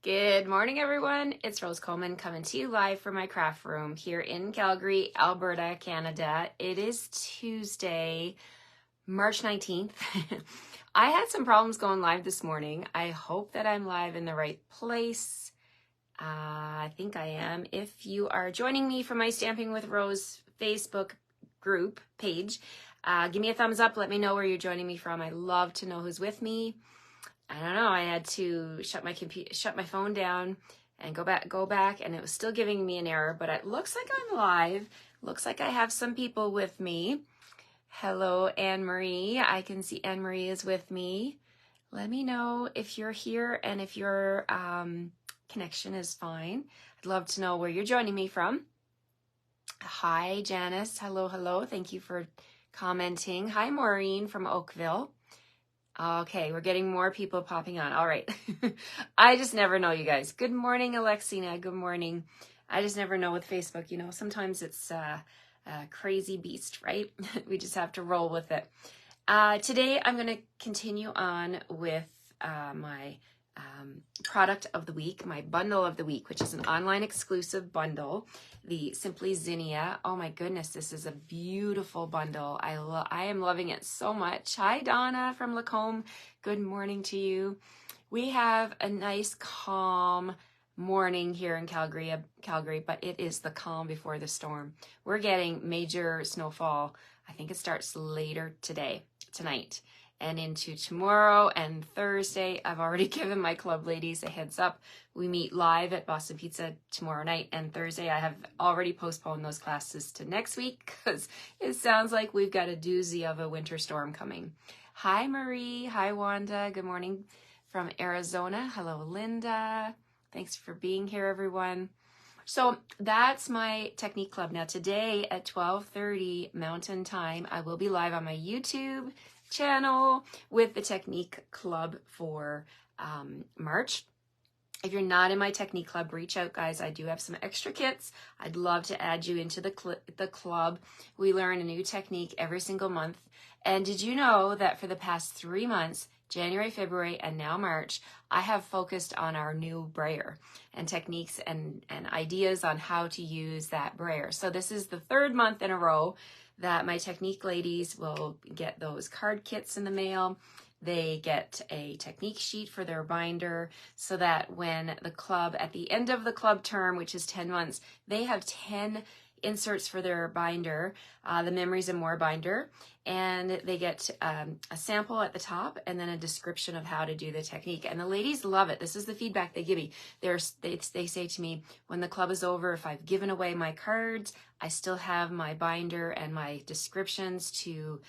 Good morning, everyone. It's Rose Coleman coming to you live from my craft room here in Calgary, Alberta, Canada. It is Tuesday, March 19th. I had some problems going live this morning. I hope that I'm live in the right place. I think I am. If you are joining me from my Stamping with Rose Facebook group page, give me a thumbs up. Let me know where you're joining me from. I love to know who's with me. I don't know, I had to shut my phone down and go back, and it was still giving me an error, but it looks like I'm live. Looks like I have some people with me. Hello, Anne-Marie. I can see Anne-Marie is with me. Let me know if you're here and if your connection is fine. I'd love to know where you're joining me from. Hi, Janice. Hello. Thank you for commenting. Hi, Maureen from Oakville. Okay, we're getting more people popping on. All right. I just never know, you guys. Good morning, Alexina. Good morning. I just never know with Facebook. You know, sometimes it's a crazy beast, right? We just have to roll with it. Today, I'm going to continue on with my product of the week, my bundle of the week, which is an online exclusive bundle, the Simply Zinnia. Oh my goodness, this is a beautiful bundle. I am loving it so much. Hi, Donna from Lacombe. Good morning to you. We have a nice, calm morning here in Calgary, but it is the calm before the storm. We're getting major snowfall. I think it starts later tonight, and into tomorrow and Thursday. I've already given my club ladies a heads up. We meet live at Boston Pizza tomorrow night, and Thursday I have already postponed those classes to next week because it sounds like we've got a doozy of a winter storm coming. Hi, Marie. Hi, Wanda. Good morning from Arizona. Hello, Linda. Thanks for being here, everyone. So that's my Technique Club. Now today at 12:30 Mountain Time, I will be live on my YouTube channel with the Technique Club for March. If you're not in my Technique Club, reach out, guys. I do have some extra kits. I'd love to add you into the club. We learn a new technique every single month. And did you know that for the past 3 months, January, February, and now March, I have focused on our new brayer and techniques and ideas on how to use that brayer. So this is the 3rd month in a row that my technique ladies will get those card kits in the mail. They get a technique sheet for their binder so that when the club, at the end of the club term, which is 10 months, they have 10 inserts for their binder, the Memories and More binder, and they get a sample at the top and then a description of how to do the technique. And the ladies love it. This is the feedback they give me. They say to me, when the club is over, if I've given away my cards, I still have my binder and my descriptions to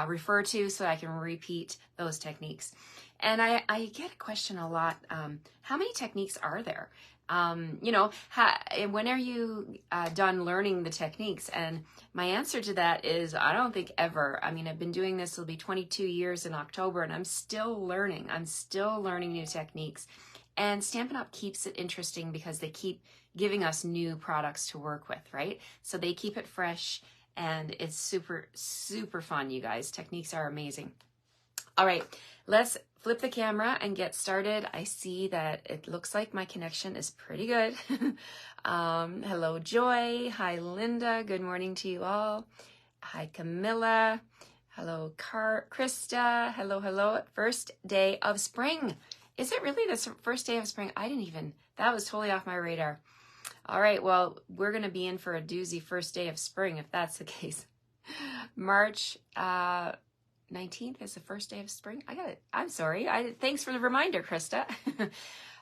refer to so I can repeat those techniques. And I get a question a lot, how many techniques are there? You know, when are you done learning the techniques? And my answer to that is, I don't think ever. I mean, I've been doing this, it'll be 22 years in October, and I'm still learning. I'm still learning new techniques. And Stampin' Up! Keeps it interesting because they keep giving us new products to work with, right? So they keep it fresh, and it's super, super fun, you guys. Techniques are amazing. All right, let's flip the camera and get started. I see that it looks like my connection is pretty good. Hello, Joy. Hi, Linda. Good morning to you all. Hi, Camilla. Hello, Krista. Hello. First day of spring. Is it really the first day of spring? That was totally off my radar. All right, well, we're going to be in for a doozy first day of spring if that's the case. March 19th is the first day of spring. I got it. I'm sorry. Thanks for the reminder, Krista.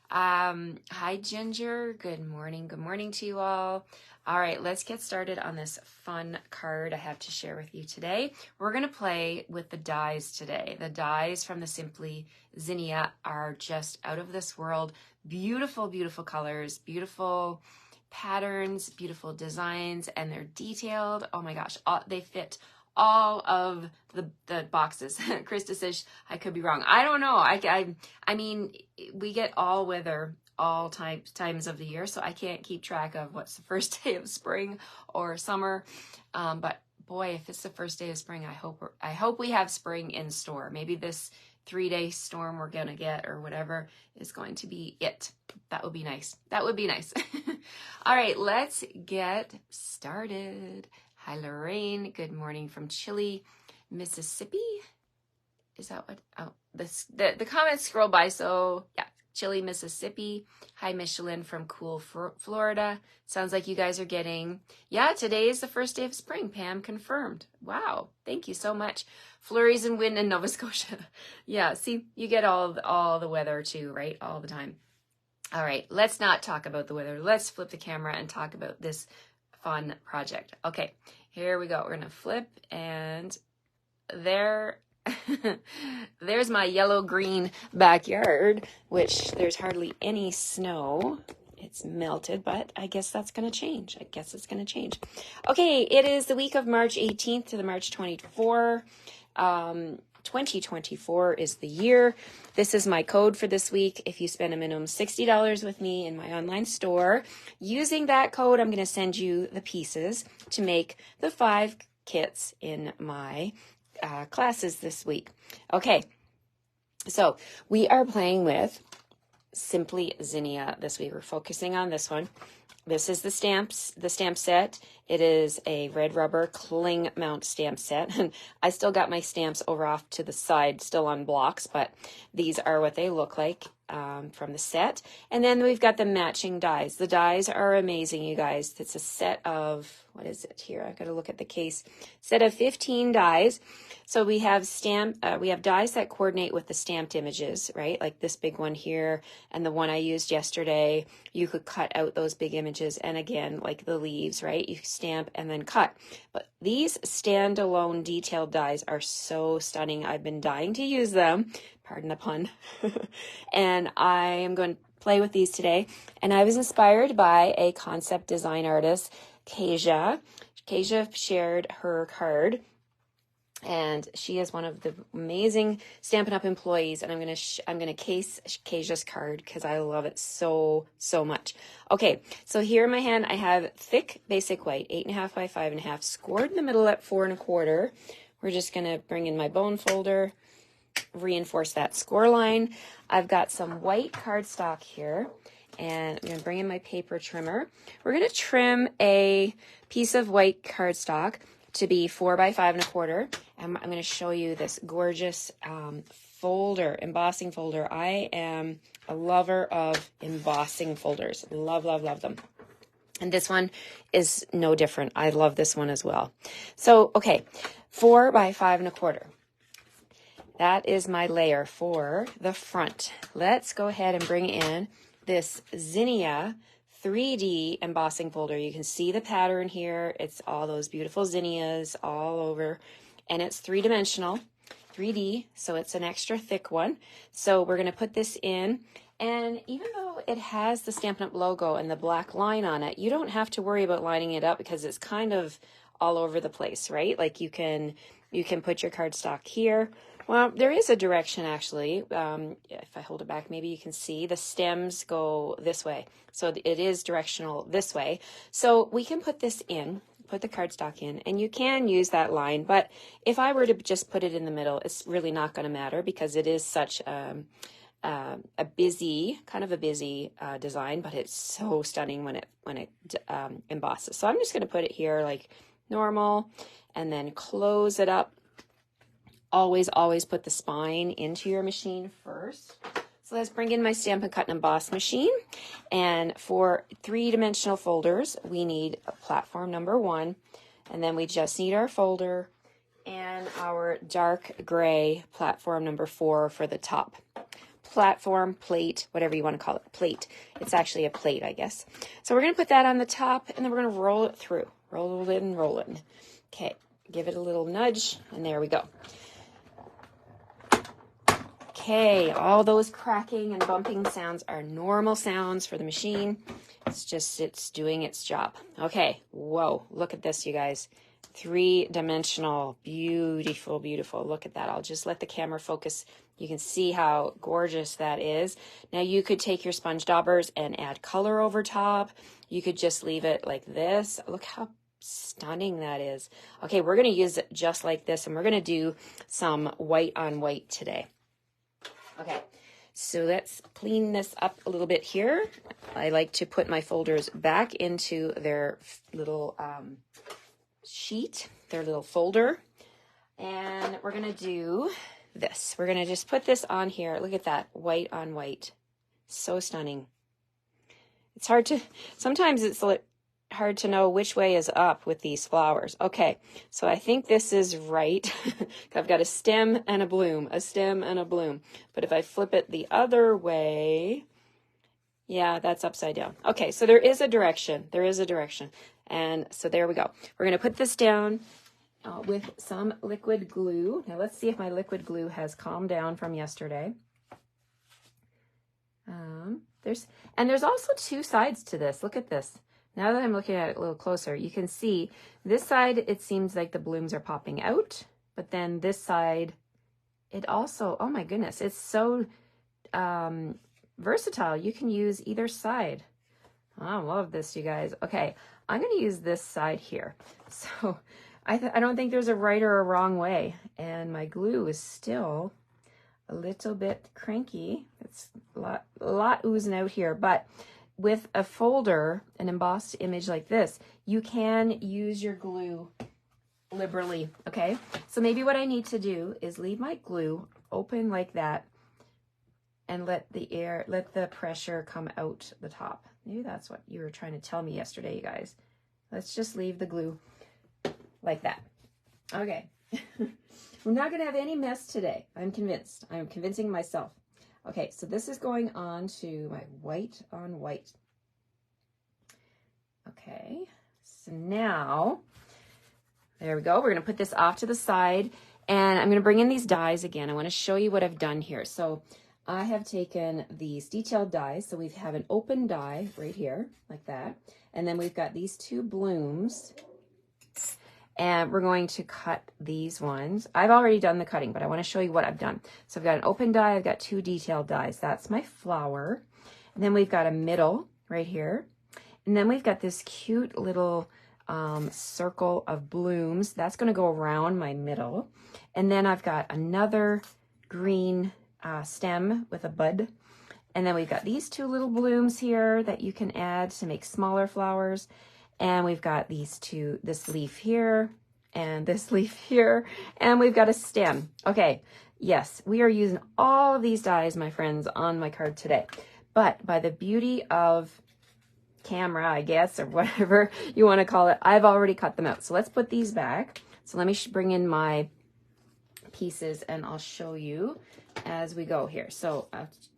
Hi, Ginger. Good morning. Good morning to you all. All right, let's get started on this fun card I have to share with you today. We're going to play with the dies today. The dies from the Simply Zinnia are just out of this world. Beautiful, beautiful colors, beautiful patterns, beautiful designs, and they're detailed. Oh my gosh, they fit all of the boxes. Krista says I could be wrong. I don't know. I mean, we get all weather all times of the year, so I can't keep track of what's the first day of spring or summer. But boy, if it's the first day of spring, I hope we have spring in store. Maybe this 3-day storm we're gonna get or whatever is going to be it. That would be nice. That would be nice. All right, let's get started. Hi, Lorraine. Good morning from Chile, Mississippi. Is that what? Oh, the comments scroll by, so yeah. Chile, Mississippi. Hi, Michelin from cool Florida. Sounds like you guys are getting, yeah, today is the first day of spring. Pam confirmed. Wow, thank you so much. Flurries and wind in Nova Scotia. Yeah, see, you get all the weather too, right? All the time. All right, let's not talk about the weather. Let's flip the camera and talk about this fun project. Okay, here we go. We're gonna flip, and there there's my yellow-green backyard, which there's hardly any snow. It's melted, but I guess that's going to change. I guess it's going to change. Okay, it is the week of March 18th to the March 24. 2024 is the year. This is my code for this week. If you spend a minimum $60 with me in my online store, using that code, I'm going to send you the pieces to make the 5 kits in my classes this week. Okay, so we are playing with Simply Zinnia this week. We're focusing on this one. This is the stamp set. It is a red rubber cling mount stamp set. And I still got my stamps over off to the side, still on blocks, but these are what they look like from the set. And then we've got the matching dies. The dies are amazing, you guys. It's a set of, what is it here? I've got to look at the case. Set of 15 dies. So we have dies that coordinate with the stamped images, right? Like this big one here and the one I used yesterday. You could cut out those big images, and again, like the leaves, right? You stamp and then cut. But these standalone detailed dies are so stunning. I've been dying to use them. Pardon the pun. And I am going to play with these today. And I was inspired by a concept design artist, Kasia. Kasia shared her card, and she is one of the amazing Stampin' Up! Employees, and I'm gonna case Kasia's card because I love it so much. Okay, so here in my hand I have thick basic white, 8.5 by 5.5, scored in the middle at 4 1/4. We're just gonna bring in my bone folder, reinforce that score line. I've got some white cardstock here, and I'm gonna bring in my paper trimmer. We're gonna trim a piece of white cardstock to be 4 by 5 1/4. I'm going to show you this gorgeous folder, embossing folder. I am a lover of embossing folders. Love them. And this one is no different. I love this one as well. So, okay, 4 by 5 1/4. That is my layer for the front. Let's go ahead and bring in this Zinnia 3D embossing folder. You can see the pattern here. It's all those beautiful zinnias all over, and it's 3-dimensional, 3D, so it's an extra thick one. So we're going to put this in, and even though it has the Stampin' Up! Logo and the black line on it, you don't have to worry about lining it up because it's kind of all over the place, right? Like you can put your cardstock here. Well, there is a direction actually. If I hold it back, maybe you can see the stems go this way. So it is directional this way. So we can put this in, put the cardstock in, and you can use that line. But if I were to just put it in the middle, it's really not going to matter because it is such a busy design, but it's so stunning when it embosses. So I'm just going to put it here like normal and then close it up. Always put the spine into your machine first. So let's bring in my Stampin' Cut and Emboss machine. And for 3-dimensional folders, we need platform number 1. And then we just need our folder and our dark gray platform number 4 for the top. Platform, plate, whatever you want to call it. Plate. It's actually a plate, I guess. So we're going to put that on the top, and then we're going to roll it through. Roll it and roll it. Okay, give it a little nudge, and there we go. Okay, all those cracking and bumping sounds are normal sounds for the machine. It's doing its job. Okay, whoa, look at this, you guys. 3-dimensional, beautiful. Look at that. I'll just let the camera focus. You can see how gorgeous that is. Now you could take your sponge daubers and add color over top. You could just leave it like this. Look how stunning that is. Okay, we're going to use it just like this, and we're going to do some white on white today. Okay, so let's clean this up a little bit here. I like to put my folders back into their little sheet, their little folder. And we're going to do this. We're going to just put this on here. Look at that, white on white. So stunning. It's hard to, sometimes it's hard to know which way is up with these flowers. Okay, so I think this is right. I've got a stem and a bloom, a stem and a bloom. But if I flip it the other way, yeah, that's upside down. Okay, so there is a direction. There is a direction. And so there we go. We're going to put this down with some liquid glue. Now let's see if my liquid glue has calmed down from yesterday. There's also two sides to this. Look at this. Now that I'm looking at it a little closer, you can see this side, it seems like the blooms are popping out, but then this side, it also, oh my goodness, it's so versatile. You can use either side. I love this, you guys. Okay, I'm going to use this side here. So I don't think there's a right or a wrong way, and my glue is still a little bit cranky. It's a lot oozing out here, but with a folder, an embossed image like this, you can use your glue liberally, okay? So maybe what I need to do is leave my glue open like that and let the pressure come out the top. Maybe that's what you were trying to tell me yesterday, you guys. Let's just leave the glue like that. Okay. We're not going to have any mess today. I'm convinced. I'm convincing myself. Okay, so this is going on to my white on white. Okay, so now, there we go. We're going to put this off to the side, and I'm going to bring in these dies again. I want to show you what I've done here. So I have taken these detailed dies. So we have an open die right here, like that. And then we've got these two blooms. And we're going to cut these ones. I've already done the cutting, but I want to show you what I've done. So I've got an open die, I've got two detailed dies. That's my flower. And then we've got a middle right here. And then we've got this cute little circle of blooms. That's going to go around my middle. And then I've got another green stem with a bud. And then we've got these two little blooms here that you can add to make smaller flowers. And we've got these two, this leaf here and this leaf here, and we've got a stem. Okay, yes, we are using all of these dies, my friends, on my card today. But by the beauty of camera, I guess, or whatever you want to call it, I've already cut them out. So let's put these back. So let me bring in my pieces and I'll show you as we go here. So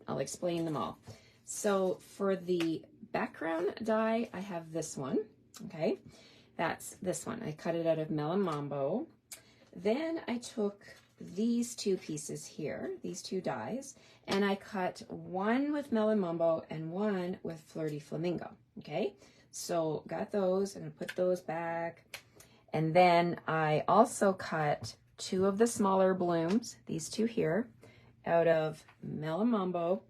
I'll explain them all. So for the background die, I have this one. Okay, that's this one. I cut it out of Melon Mambo. Then I took these two pieces here, these two dies, and I cut one with Melon Mambo and one with Flirty Flamingo. Okay, so got those and put those back. And then I also cut two of the smaller blooms, these two here, out of Melon Mambo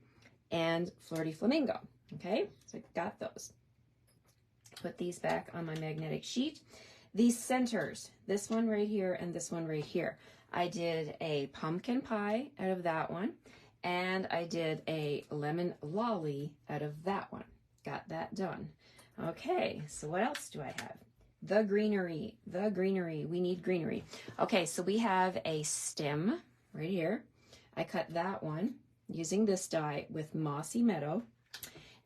and Flirty Flamingo. Okay, so I got those. Put these back on my magnetic sheet. These centers, this one right here and this one right here. I did a pumpkin pie out of that one, and I did a lemon lolly out of that one. Got that done. Okay, so what else do I have? The greenery, we need greenery. Okay, so we have a stem right here. I cut that one using this die with Mossy Meadow.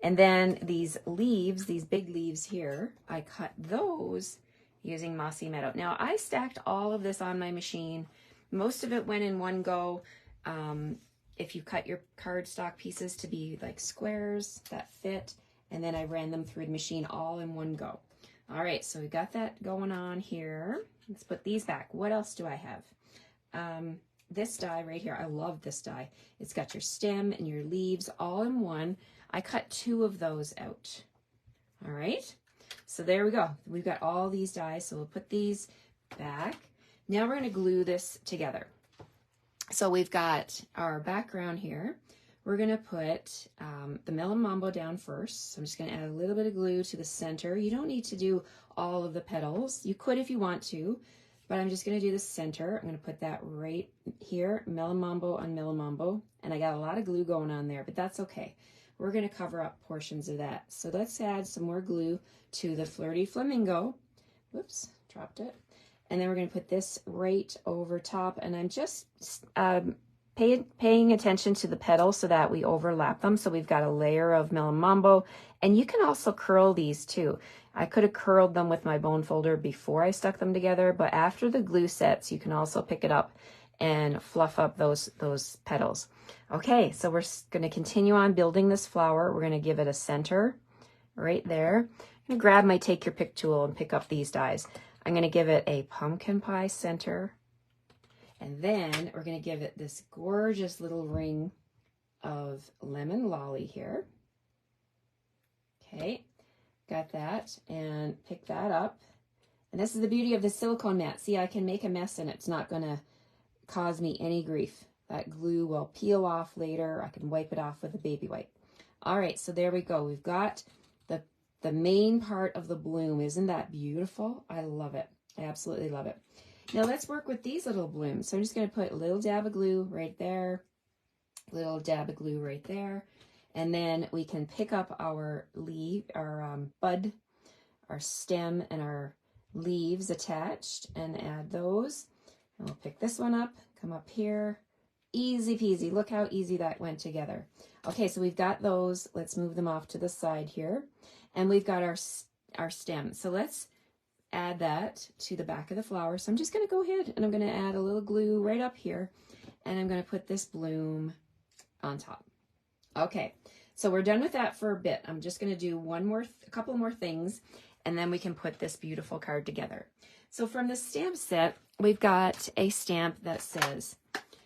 And then these leaves, these big leaves here, I cut those using Mossy Meadow. Now, I stacked all of this on my machine. Most of it went in one go. If you cut your cardstock pieces to be like squares that fit, and then I ran them through the machine all in one go. All right, so we got that going on here. Let's put these back. What else do I have? This die right here, I love this die. It's got your stem and your leaves all in one. I cut two of those out. All right, so there we go. We've got all these dies, so we'll put these back. Now we're gonna glue this together. So we've got our background here. We're gonna put the Melon Mambo down first. So I'm just gonna add a little bit of glue to the center. You don't need to do all of the petals. You could if you want to, but I'm just going to do the center. I'm going to put that right here, Millimombo on Millimombo, and I got a lot of glue going on there, but that's okay. We're going to cover up portions of that. So let's add some more glue to the Flirty Flamingo. Whoops, dropped it. And then we're going to put this right over top, and I'm just paying attention to the petals so that we overlap them. So we've got a layer of Millimombo, and you can also curl these too. I could have curled them with my bone folder before I stuck them together, but after the glue sets, you can also pick it up and fluff up those petals. Okay, so we're going to continue on building this flower. We're going to give it a center right there. I'm going to grab my Take Your Pick tool and pick up these dies. I'm going to give it a pumpkin pie center, and then we're going to give it this gorgeous little ring of lemon lolly here. Okay, got that, and pick that up. And this is the beauty of the silicone mat. See, I can make a mess and it's not going to cause me any grief. That glue will peel off later. I can wipe it off with a baby wipe. All right, so there we go. We've got the main part of the bloom. Isn't that beautiful? I love it. I absolutely love it. Now let's work with these little blooms. So I'm just going to put a little dab of glue right there, little dab of glue right there, and then we can pick up our leaf, our bud, our stem, and our leaves attached and add those. And we'll pick this one up, come up here. Easy peasy. Look how easy that went together. Okay, so we've got those. Let's move them off to the side here. And we've got our stem. So let's add that to the back of the flower. So I'm just going to go ahead and I'm going to add a little glue right up here. And I'm going to put this bloom on top. Okay, so we're done with that for a bit. I'm just going to do a couple more things, and then we can put this beautiful card together. So from the stamp set, we've got a stamp that says,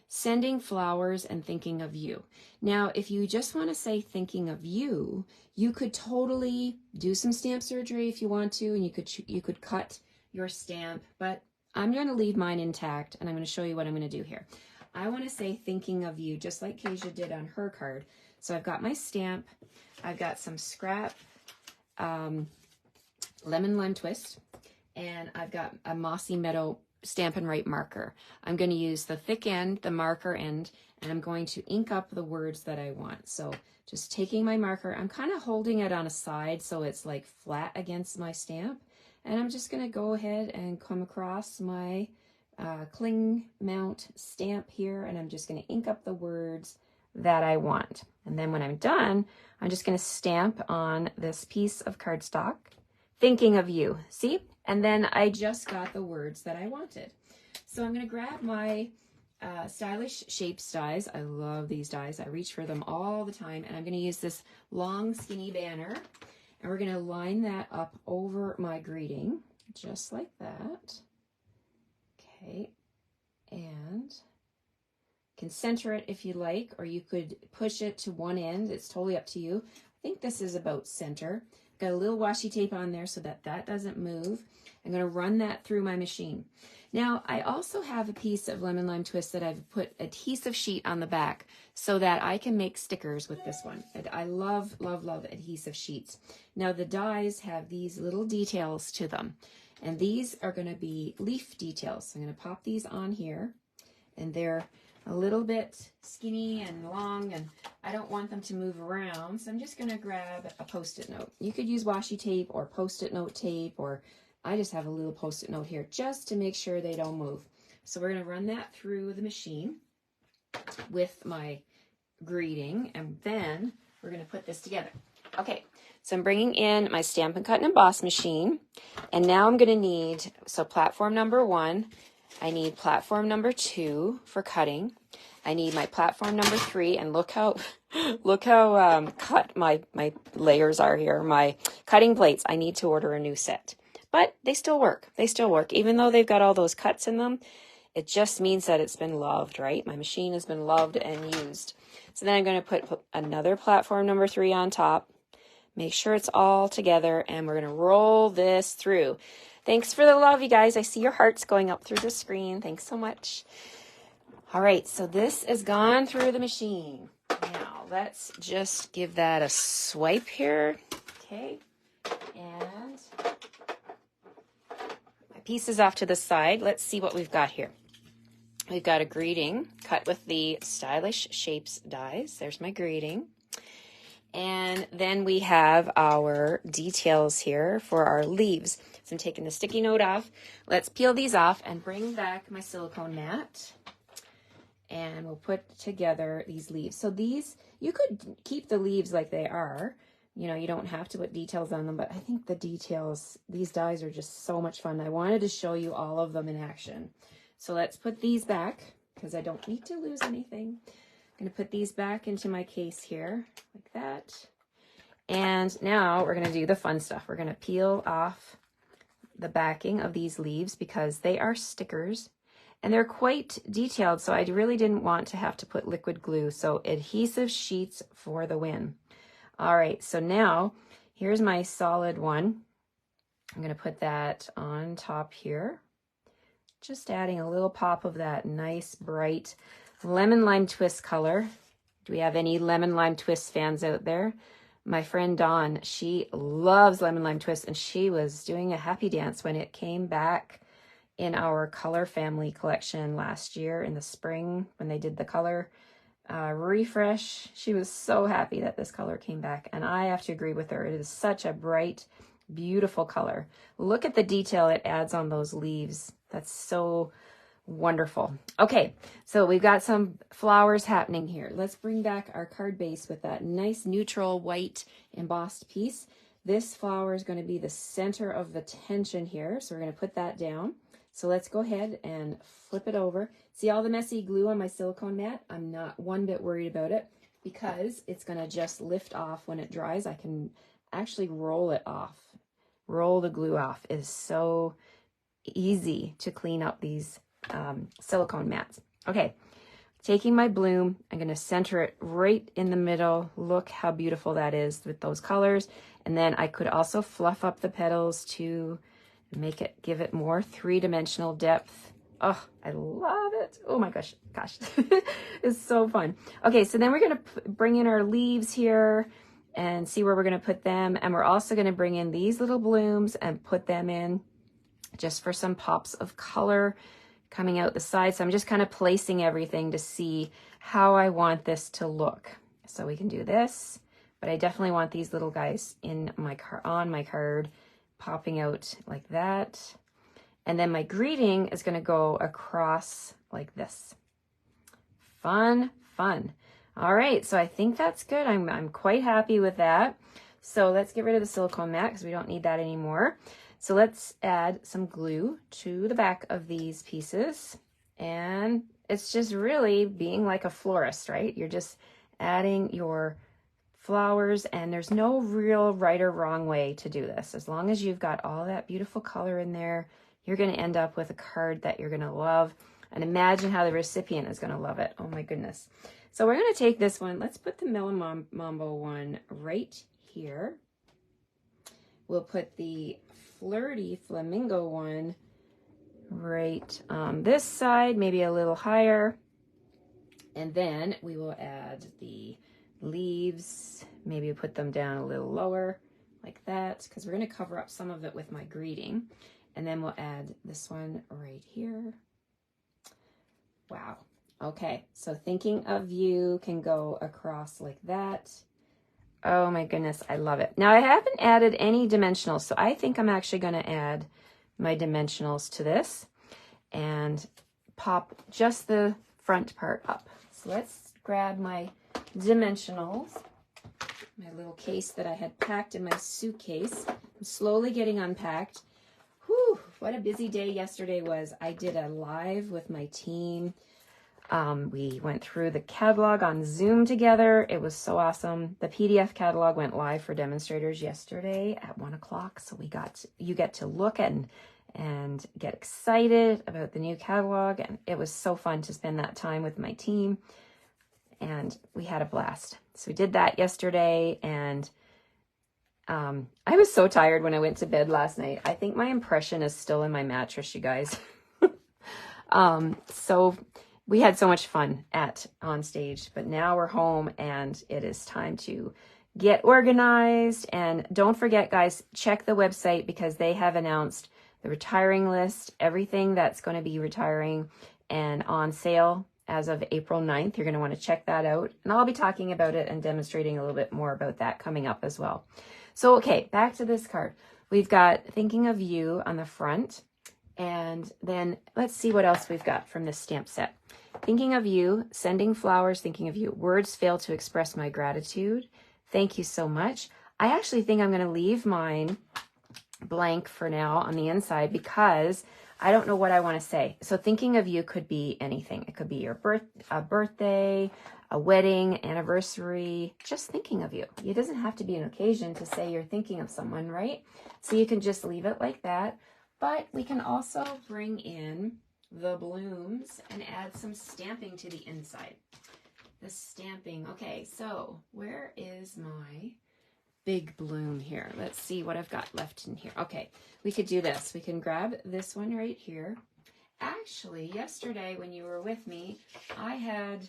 sending flowers and thinking of you. Now, if you just want to say thinking of you, you could totally do some stamp surgery if you want to, and you could cut your stamp, but I'm going to leave mine intact, and I'm going to show you what I'm going to do here. I want to say thinking of you, just like Kezia did on her card. So I've got my stamp, I've got some scrap lemon lime twist, and I've got a Mossy Meadow Stampin' Right marker. I'm going to use the thick end, the marker end, and I'm going to ink up the words that I want. So just taking my marker, I'm kind of holding it on a side so it's like flat against my stamp, and I'm just going to go ahead and come across my cling mount stamp here, and I'm just going to ink up the words that I want. And then when I'm done, I'm just going to stamp on this piece of cardstock, thinking of you. See? And then I just got the words that I wanted. So I'm going to grab my Stylish Shapes dies. I love these dies. I reach for them all the time. And I'm going to use this long skinny banner. And we're going to line that up over my greeting, just like that. Okay. And you can center it if you like, or you could push it to one end. It's totally up to you. I think this is about center. Got a little washi tape on there so that that doesn't move. I'm going to run that through my machine. Now, I also have a piece of lemon lime twist that I've put adhesive sheet on the back so that I can make stickers with this one. And I love, love, love adhesive sheets. Now, the dies have these little details to them, and these are going to be leaf details. So I'm going to pop these on here, and they're a little bit skinny and long, and I don't want them to move around, so I'm just going to grab a Post-it note. You could use washi tape or Post-it note tape, or I just have a little Post-it note here just to make sure they don't move. So we're going to run that through the machine with my greeting, and then we're going to put this together. Okay, so I'm bringing in my Stampin' Cut and Emboss machine, and now I'm going to need, so platform number 1, I need platform number 2 for cutting. I need my platform number 3, and look how cut my layers are here. My cutting plates, I need to order a new set. But they still work. They still work. Even though they've got all those cuts in them, it just means that it's been loved, right? My machine has been loved and used. So then I'm going to put another platform number 3 on top. Make sure it's all together, and we're going to roll this through. Thanks for the love, you guys. I see your hearts going up through the screen. Thanks so much. All right, so this is gone through the machine. Now, let's just give that a swipe here. Okay, and my pieces off to the side. Let's see what we've got here. We've got a greeting cut with the Stylish Shapes dies. There's my greeting. And then we have our details here for our leaves. So I'm taking the sticky note off. Let's peel these off and bring back my silicone mat. And we'll put together these leaves. So these, you could keep the leaves like they are. You know, you don't have to put details on them, but I think the details, these dies are just so much fun. I wanted to show you all of them in action. So let's put these back because I don't need to lose anything. I'm going to put these back into my case here like that. And now we're going to do the fun stuff. We're going to peel off the backing of these leaves because they are stickers and they're quite detailed. So I really didn't want to have to put liquid glue. So adhesive sheets for the win. All right. So now here's my solid one. I'm going to put that on top here. Just adding a little pop of that nice bright lemon lime twist color. Do we have any lemon lime twist fans out there? My friend Dawn, she loves lemon lime twist, and she was doing a happy dance when it came back in our color family collection last year in the spring when they did the color refresh. She was so happy that this color came back, and I have to agree with her. It is such a bright, beautiful color. Look at the detail it adds on those leaves. That's so wonderful. Okay, so we've got some flowers happening here. Let's bring back our card base with that nice neutral white embossed piece. This flower is going to be the center of the tension here, so we're going to put that down. So let's go ahead and flip it over. See all the messy glue on my silicone mat? I'm not one bit worried about it because it's going to just lift off when it dries. I can actually roll it off. Roll the glue off. It is so easy to clean up these silicone mats. Okay, taking my bloom, I'm going to center it right in the middle. Look how beautiful that is with those colors. And then I could also fluff up the petals to make it, give it more three-dimensional depth. Oh, I love it. Oh my gosh, it's so fun. Okay, so then we're going to bring in our leaves here and see where we're going to put them. And we're also going to bring in these little blooms and put them in just for some pops of color coming out the side. So I'm just kind of placing everything to see how I want this to look. So we can do this, but I definitely want these little guys in my on my card popping out like that. And then my greeting is going to go across like this. Fun, fun. All right, so I think that's good. I'm quite happy with that. So let's get rid of the silicone mat because we don't need that anymore. So let's add some glue to the back of these pieces. And it's just really being like a florist, right? You're just adding your flowers, and there's no real right or wrong way to do this. As long as you've got all that beautiful color in there, you're going to end up with a card that you're going to love. And imagine how the recipient is going to love it. Oh my goodness. So we're going to take this one. Let's put the Melon Mambo one right here. We'll put the Flirty Flamingo one right on this side, maybe a little higher. And then we will add the leaves. Maybe put them down a little lower like that, because we're going to cover up some of it with my greeting. And then we'll add this one right here. Wow. Okay, so thinking of you can go across like that. Oh my goodness, I love it. Now I haven't added any dimensionals, so I think I'm actually going to add my dimensionals to this and pop just the front part up. So let's grab my dimensionals, my little case that I had packed in my suitcase. I'm slowly getting unpacked. Whew, what a busy day yesterday was. I did a live with my team. We went through the catalog on Zoom together. It was so awesome. The PDF catalog went live for demonstrators yesterday at 1 o'clock. So you get to look at and get excited about the new catalog. And it was so fun to spend that time with my team. And we had a blast. So we did that yesterday. And I was so tired when I went to bed last night. I think my impression is still in my mattress, you guys. So we had so much fun on stage, but now we're home and it is time to get organized. And don't forget, guys, check the website because they have announced the retiring list, everything that's going to be retiring and on sale as of April 9th. You're going to want to check that out. And I'll be talking about it and demonstrating a little bit more about that coming up as well. So, okay, back to this card. We've got Thinking of You on the front. And then let's see what else we've got from this stamp set. Thinking of you, sending flowers, thinking of you. Words fail to express my gratitude. Thank you so much. I actually think I'm going to leave mine blank for now on the inside because I don't know what I want to say. So thinking of you could be anything. It could be your birthday, a wedding, anniversary, just thinking of you. It doesn't have to be an occasion to say you're thinking of someone, right? So you can just leave it like that. But we can also bring in the blooms and add some stamping to the inside. The stamping. Okay, so where is my big bloom here? Let's see what I've got left in here. Okay, we could do this. We can grab this one right here. Actually, yesterday when you were with me, I had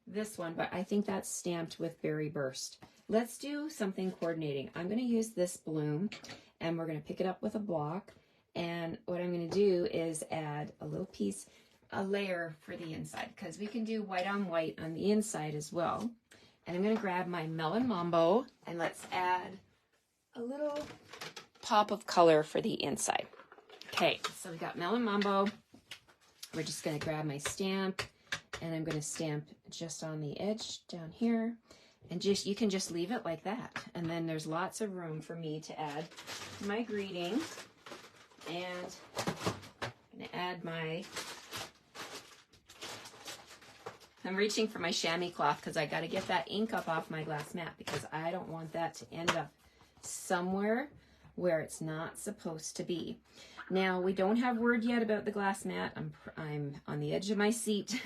this one, but I think that's stamped with Berry Burst. Let's do something coordinating. I'm going to use this bloom, and we're going to pick it up with a block. And what I'm going to do is add a little piece, a layer for the inside, because we can do white on white on the inside as well. And I'm going to grab my Melon Mambo, and let's add a little pop of color for the inside. Okay, so we got Melon Mambo. We're just going to grab my stamp, and I'm going to stamp just on the edge down here. And just you can just leave it like that. And then there's lots of room for me to add my greeting. And I'm going to add I'm reaching for my chamois cloth because I got to get that ink up off my glass mat because I don't want that to end up somewhere where it's not supposed to be. Now, we don't have word yet about the glass mat. I'm on the edge of my seat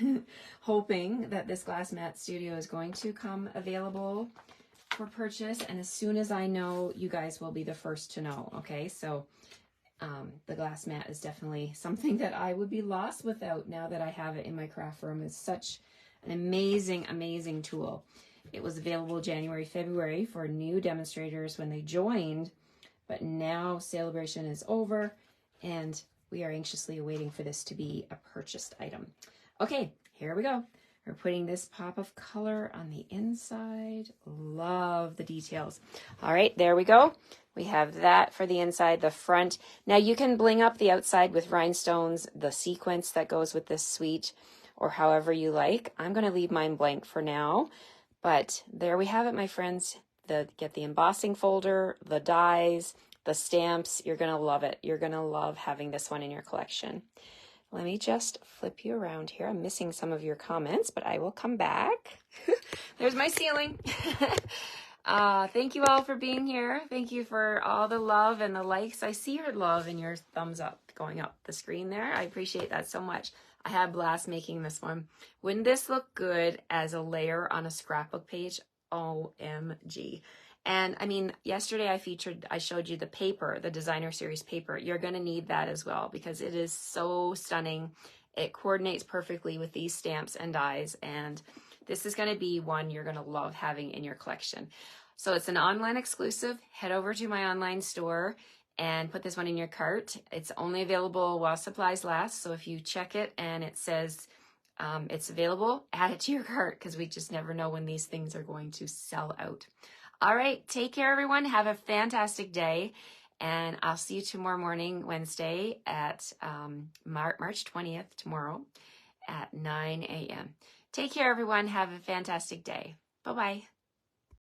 hoping that this glass mat studio is going to come available for purchase. And as soon as I know, you guys will be the first to know, okay? So the glass mat is definitely something that I would be lost without now that I have it in my craft room. It's such an amazing, amazing tool. It was available January, February for new demonstrators when they joined, but now celebration is over and we are anxiously awaiting for this to be a purchased item. Okay, here we go. We're putting this pop of color on the inside. Love the details. All right, there we go. We have that for the inside, the front. Now you can bling up the outside with rhinestones, the sequence that goes with this suite, or however you like. I'm going to leave mine blank for now. But there we have it, my friends. Get the embossing folder, the dies, the stamps. You're going to love it. You're going to love having this one in your collection. Let me just flip you around here. I'm missing some of your comments, but I will come back. There's my ceiling. Thank you all for being here. Thank you for all the love and the likes. I see your love and your thumbs up going up the screen there. I appreciate that so much. I had a blast making this one. Wouldn't this look good as a layer on a scrapbook page? OMG. And I mean, yesterday I showed you the paper, the designer series paper. You're going to need that as well because it is so stunning. It coordinates perfectly with these stamps and dies. And this is going to be one you're going to love having in your collection. So it's an online exclusive. Head over to my online store and put this one in your cart. It's only available while supplies last. So if you check it and it says it's available, add it to your cart because we just never know when these things are going to sell out. All right, take care, everyone. Have a fantastic day. And I'll see you tomorrow morning, Wednesday at March 20th, tomorrow at 9 a.m. Take care, everyone. Have a fantastic day. Bye-bye.